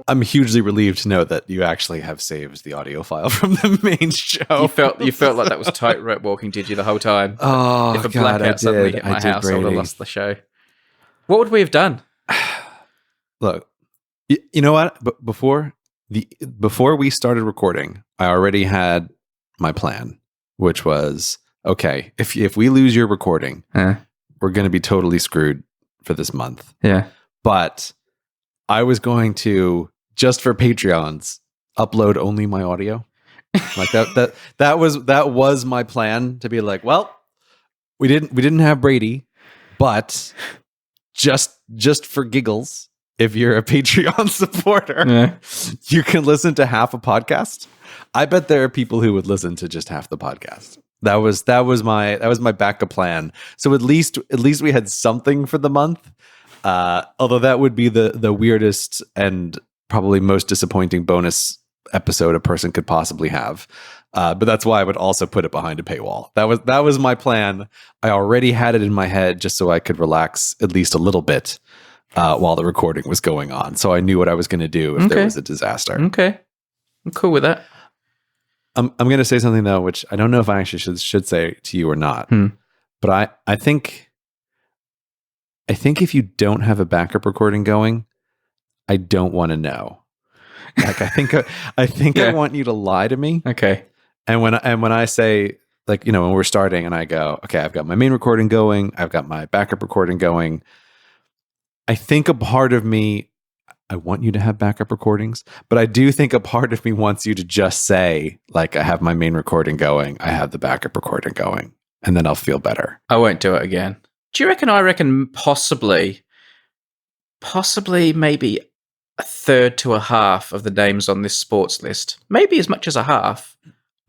I'm hugely relieved to know that you actually have saved the audio file from the main show. You felt like that was tightrope walking, did you, the whole time? Oh, if a God, blackout suddenly hit my house, I would have Brady. lost the show. What would we have done? Look, you know what? But before we started recording, I already had my plan, which was, okay, if we lose your recording, we're going to be totally screwed for this month. Yeah. But I was going to, just for Patreons, upload only my audio. Like that was my plan, to be like, well, we didn't have Brady, but just for giggles, if you're a Patreon supporter, you can listen to half a podcast. I bet there are people who would listen to just half the podcast. That was my backup plan. So at least we had something for the month. Although that would be the weirdest and probably most disappointing bonus episode a person could possibly have. But that's why I would also put it behind a paywall. That was my plan. I already had it in my head just so I could relax at least a little bit while the recording was going on. So I knew what I was going to do if there was a disaster. Okay. I'm cool with that. I'm going to say something, though, which I don't know if I actually should say to you or not. But I think if you don't have a backup recording going, I don't want to know. Like, I think I want you to lie to me. Okay. And when I say, like, when we're starting and I go, okay, I've got my main recording going, I've got my backup recording going, I think a part of me, I want you to have backup recordings, but I do think a part of me wants you to just say, like, I have my main recording going, I have the backup recording going, and then I'll feel better. I won't do it again. Do you reckon? I reckon possibly maybe a third to a half of the names on this sports list, maybe as much as a half,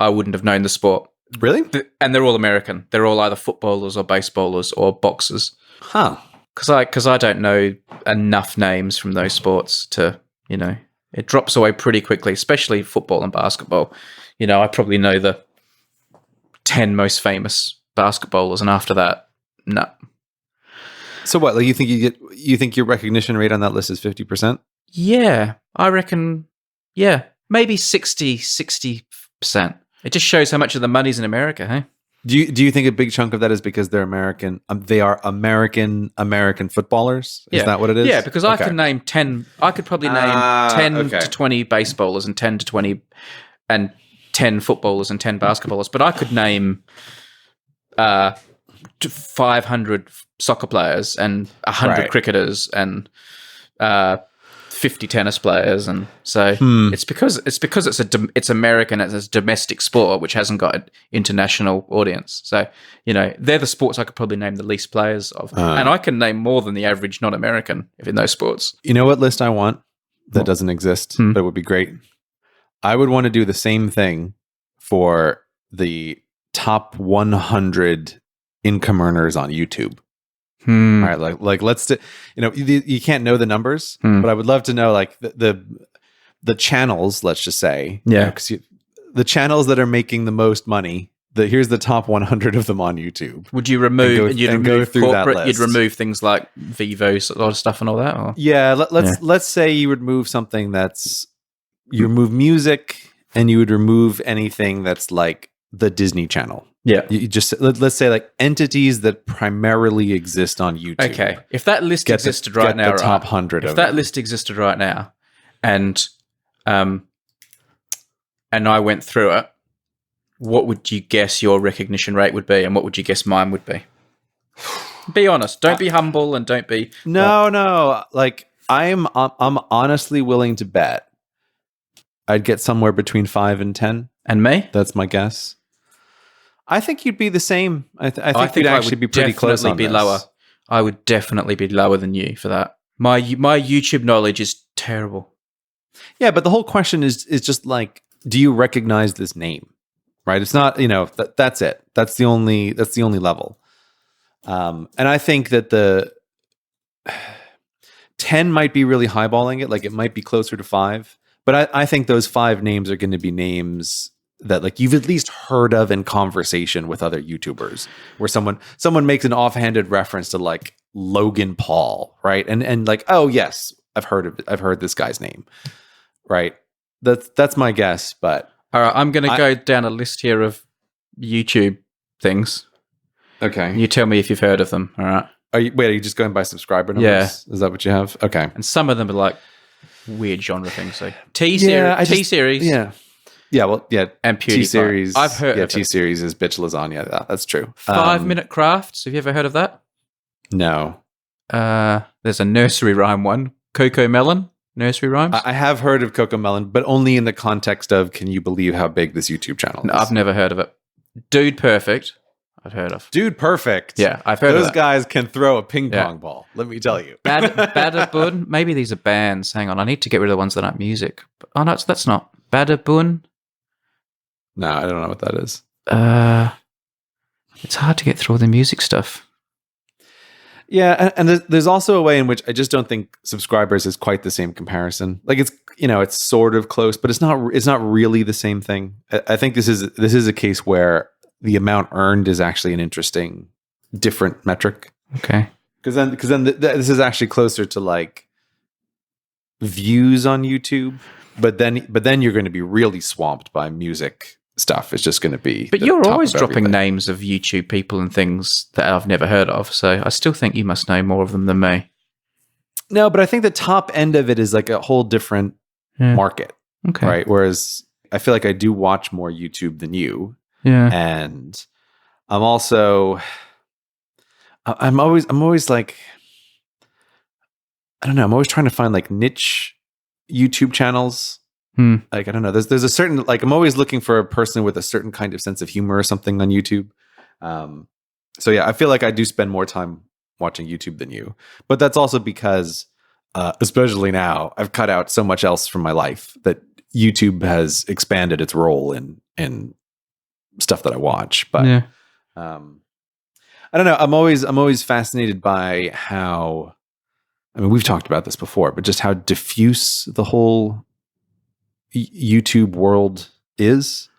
I wouldn't have known the sport. Really? And they're all American. They're all either footballers or baseballers or boxers. Huh. Because I don't know enough names from those sports to, it drops away pretty quickly, especially football and basketball. I probably know the 10 most famous basketballers, and after that, no. So what? Like, you think your recognition rate on that list is 50%? Yeah, I reckon. Yeah, maybe 60%. It just shows how much of the money's in America, hey? Do you think a big chunk of that is because they're American? They are American footballers. Is that what it is? Yeah, because I can name 10. I could probably name 10 to 20 baseballers and 10 to 20 and 10 footballers and 10 basketballers. But I could name 500 soccer players and 100 cricketers and 50 tennis players, and so it's because it's American, it's a domestic sport which hasn't got an international audience. So they're the sports I could probably name the least players of, and I can name more than the average non-American in those sports. You know what list I want that doesn't exist, but it would be great. I would want to do the same thing for the top 100 income earners on YouTube. All right, like let's do, you can't know the numbers, but I would love to know, like, the channels, let's just say, because the channels that are making the most money. Here's the top 100 of them on YouTube. Would you remove? You'd go through corporate, that list. You'd remove things like Vivo, a lot of stuff, and all that. Or? Yeah, let's say you would remove something you remove music, and you would remove anything that's like the Disney Channel. Yeah, you just let's say, like, entities that primarily exist on YouTube. Okay, if that list existed right now, the top 100. If that list existed right now, and I went through it, what would you guess your recognition rate would be, and what would you guess mine would be? Be honest. Don't be humble, and don't be. No. Like, I'm honestly willing to bet I'd get somewhere between 5 and 10. And me? That's my guess. I think you'd be the same. I think you'd actually be pretty close on this. Lower. I would definitely be lower than you for that. My YouTube knowledge is terrible. Yeah, but the whole question is just like, do you recognize this name? Right? It's not, that's it. That's the only level. And I think that the 10 might be really highballing it. Like, it might be closer to 5. But I think those 5 names are going to be names that, like, you've at least heard of in conversation with other YouTubers, where someone makes an offhanded reference to, like, Logan Paul, right? And like, oh yes, I've heard this guy's name. right? That's my guess, but all right, I'm going to go down a list here of YouTube things. okay. You tell me if you've heard of them. All right. Are you just going by subscriber numbers? Yeah. Is that what you have? Okay. And some of them are like weird genre things. So T-Series. Yeah. Yeah, well, yeah. And PewDiePie. T-Series. I've heard of it. T-Series is bitch lasagna. Yeah, that's true. 5 Minute Crafts. Have you ever heard of that? No. There's a nursery rhyme one. Coco Melon. Nursery rhymes. I have heard of Coco Melon, but only in the context of, can you believe how big this YouTube channel is? No, I've never heard of it. Dude Perfect. I've heard of. Dude Perfect. Yeah, I've heard of those that. guys can throw a ping pong ball. Let me tell you. Badabun. Maybe these are bands. Hang on, I need to get rid of the ones that aren't music. Oh no, that's not Badabun. No, I don't know what that is. It's hard to get through all the music stuff. Yeah, and there's also a way in which I just don't think subscribers is quite the same comparison. Like it's sort of close, but it's not really the same thing. I think this is a case where the amount earned is actually an interesting, different metric. Okay. Because then this is actually closer to like views on YouTube, but then you're going to be really swamped by music stuff. It's just going to be. But you're always dropping names of YouTube people and things that I've never heard of, so I still think you must know more of them than me. No, but I think the top end of it is like a whole different market. Okay. Right. Whereas I feel like I do watch more YouTube than you. Yeah. And I'm always like, I don't know. I'm always trying to find like niche YouTube channels. Like, I don't know. There's a certain, like, I'm always looking for a person with a certain kind of sense of humor or something on YouTube. So yeah, I feel like I do spend more time watching YouTube than you, but that's also because, especially now, I've cut out so much else from my life that YouTube has expanded its role in stuff that I watch. But yeah. I don't know. I'm always fascinated by how, I mean, we've talked about this before, but just how diffuse the whole YouTube world is.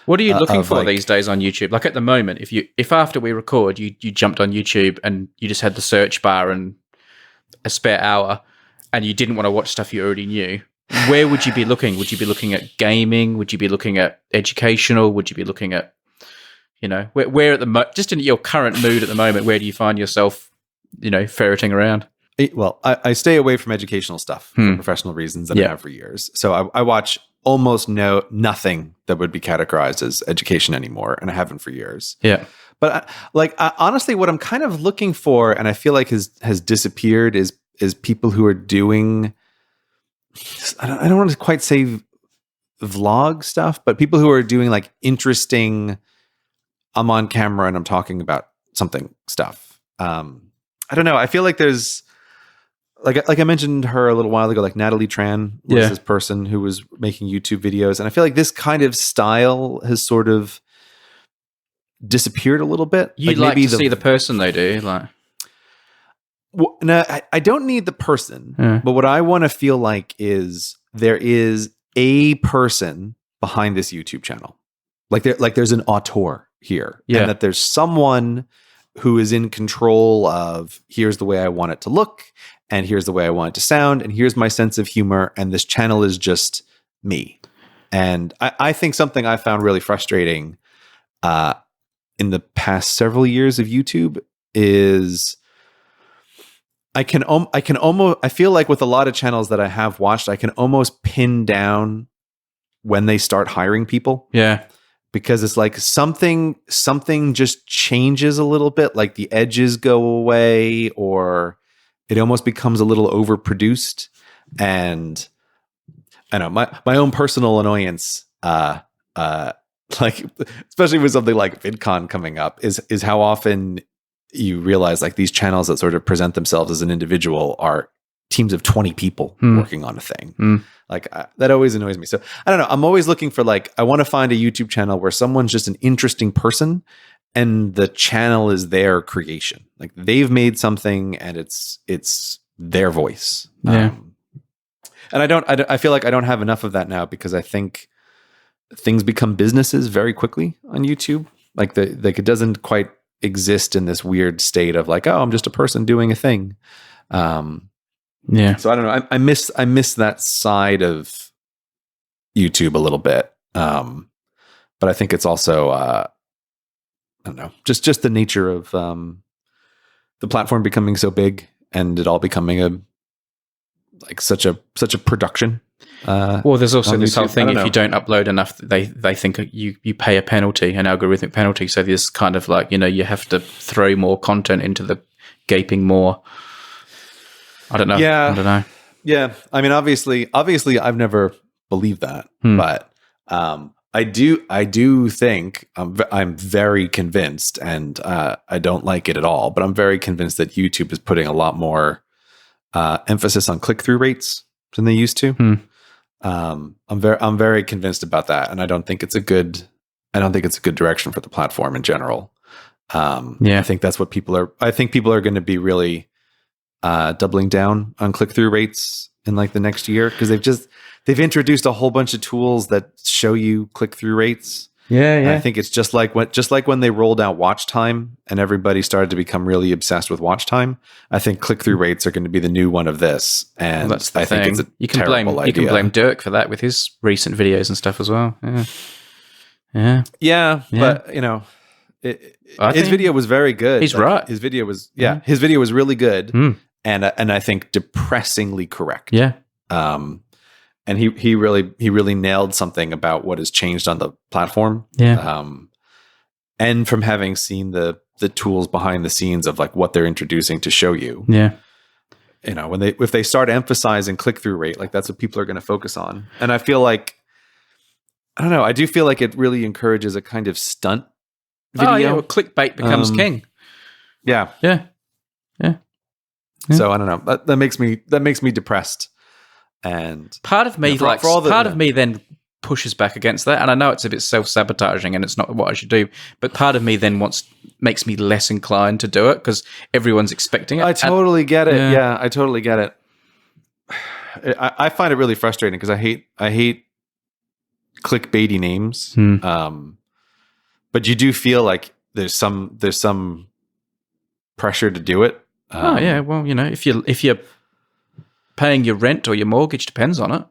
What are you looking for these days on YouTube? Like at the moment, if after we record, you jumped on YouTube and you just had the search bar and a spare hour, and you didn't want to watch stuff you already knew, where would you be looking? Would you be looking at gaming? Would you be looking at educational? Would you be looking at, where at the just in your current mood at the moment, where do you find yourself, ferreting around? Well, I stay away from educational stuff for professional reasons and I have for years. So I watch almost nothing that would be categorized as education anymore, and I haven't for years. Yeah. But honestly, what I'm kind of looking for, and I feel like has disappeared, is people who are doing, I don't want to quite say vlog stuff, but people who are doing like interesting, I'm on camera and I'm talking about something stuff. I don't know. I feel like there's, like I mentioned her a little while ago, like Natalie Tran was this person who was making YouTube videos. And I feel like this kind of style has sort of disappeared a little bit. You'd like to see the person they do, like. Well, no, I don't need the person, but what I want to feel like is there is a person behind this YouTube channel. Like there's an auteur here. And that there's someone who is in control of, here's the way I want it to look, and here's the way I want it to sound, and here's my sense of humor, and this channel is just me. And I think something I found really frustrating in the past several years of YouTube is I feel like with a lot of channels that I have watched, I can almost pin down when they start hiring people. Yeah. Because it's like something just changes a little bit, like the edges go away, or it almost becomes a little overproduced. And I know my own personal annoyance, like especially with something like VidCon coming up, is how often you realize like these channels that sort of present themselves as an individual are teams of 20 people working on a thing. Like that always annoys me. So I don't know. I'm always looking for like, I want to find a YouTube channel where someone's just an interesting person and the channel is their creation. Like they've made something and it's their voice. Yeah. And I feel like I don't have enough of that now because I think things become businesses very quickly on YouTube. Like it doesn't quite exist in this weird state of like, oh, I'm just a person doing a thing. Yeah. So I don't know. I miss that side of YouTube a little bit. But I think it's also, I don't know, just the nature of the platform becoming so big and it all becoming such a production. Well, there's also this whole YouTube. thing: if you don't upload enough, they think you pay a penalty, an algorithmic penalty. So there's kind of like, you have to throw more content into the gaping maw. I don't know. Yeah. I don't know. Yeah. I mean, obviously, I've never believed that, but I do think I'm very convinced, and I don't like it at all, but I'm very convinced that YouTube is putting a lot more emphasis on click-through rates than they used to. I'm very convinced about that, and I don't think it's a good direction for the platform in general. I think that's what people are going to be really doubling down on click-through rates in like the next year, because they've introduced a whole bunch of tools that show you click-through rates. Yeah. And I think it's just like when they rolled out watch time and everybody started to become really obsessed with watch time. I think click-through rates are going to be the new one of this, and that's the I thing. think it's a terrible idea. You can blame Dirk for that with his recent videos and stuff as well. Yeah. But his video was very good. He's right. His video was his video was really good, and I think depressingly correct. Yeah. And he really nailed something about what has changed on the platform. Yeah. And from having seen the tools behind the scenes of like what they're introducing to show you. Yeah. If they start emphasizing click-through rate, like that's what people are going to focus on. And I feel like, I don't know, I do feel like it really encourages a kind of stunt video. Oh, yeah, well, clickbait becomes king. Yeah. Yeah. So I don't know. That makes me depressed. And part of me of me then pushes back against that, and I know it's a bit self-sabotaging and it's not what I should do, but part of me then makes me less inclined to do it because everyone's expecting it. I totally get it. Yeah, I totally get it. I find it really frustrating because I hate clickbaity names. But you do feel like there's some pressure to do it. Oh yeah, well, if you're paying your rent or your mortgage, depends on it.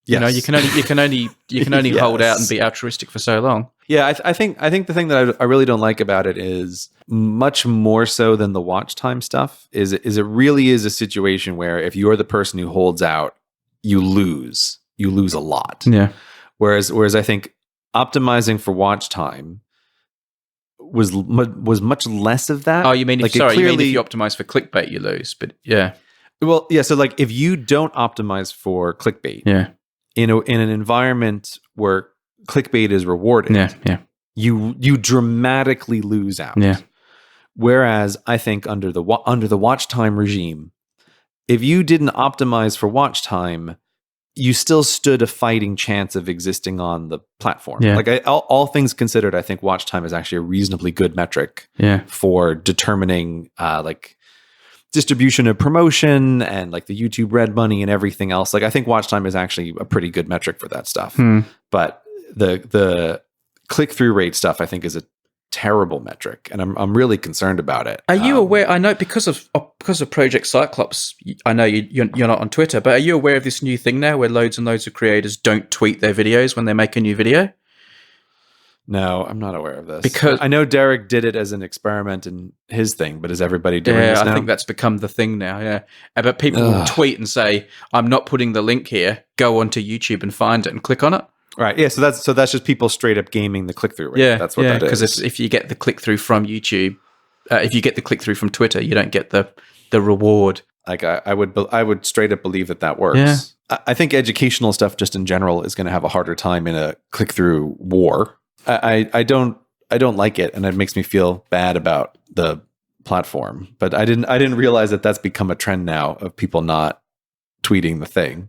Yes. You can only yes. hold out and be altruistic for so long. Yeah, I think the thing that I really don't like about it is much more so than the watch time stuff is it really is a situation where if you're the person who holds out, you lose a lot. Yeah. Whereas I think optimizing for watch time was much less of that. Oh, you mean if you optimize for clickbait, you lose, but yeah. Well, yeah. So like, if you don't optimize for clickbait, in an environment where clickbait is rewarded, you dramatically lose out. Yeah. Whereas I think under the watch time regime, if you didn't optimize for watch time, you still stood a fighting chance of existing on the platform. Yeah. Like all things considered, I think watch time is actually a reasonably good metric for determining like distribution of promotion and like the YouTube Red money and everything else. Like I think watch time is actually a pretty good metric for that stuff. But the click-through rate stuff I think is a terrible metric, and I'm really concerned about it. Are you aware? I know because of Project Cyclops. I know you're not on Twitter, but are you aware of this new thing now where loads and loads of creators don't tweet their videos when they make a new video? No, I'm not aware of this. Because I know Derek did it as an experiment in his thing, but is everybody doing this now? I think that's become the thing now. Yeah, but people will tweet and say, "I'm not putting the link here. Go onto YouTube and find it and click on it." Right. Yeah. So that's just people straight up gaming the click through rate. Yeah. That's what that is. Because if you get the click through from YouTube, if you get the click through from Twitter, you don't get the reward. Like I would straight up believe that works. Yeah. I think educational stuff just in general is going to have a harder time in a click through war. I don't like it, and it makes me feel bad about the platform. But I didn't realize that that's become a trend now of people not tweeting the thing.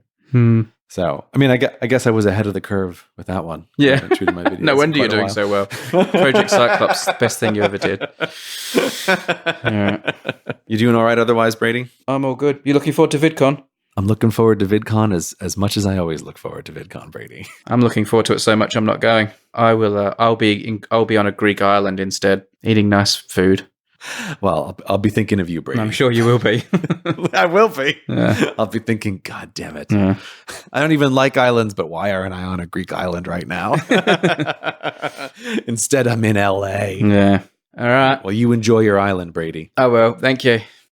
So, I mean, I guess I was ahead of the curve with that one. Yeah. My videos No wonder you're doing so well. Project Cyclops, the best thing you ever did. Yeah. You doing all right otherwise, Brady? I'm all good. You looking forward to VidCon? I'm looking forward to VidCon as much as I always look forward to VidCon, Brady. I'm looking forward to it so much I'm not going. I will. I'll be on a Greek island instead, eating nice food. Well, I'll be thinking of you, Brady. I'm sure you will be. I will be. Yeah. I'll be thinking, God damn it. Yeah. I don't even like islands, but why aren't I on a Greek island right now? Instead, I'm in LA. Yeah. All right. Well, you enjoy your island, Brady. Oh, well, thank you.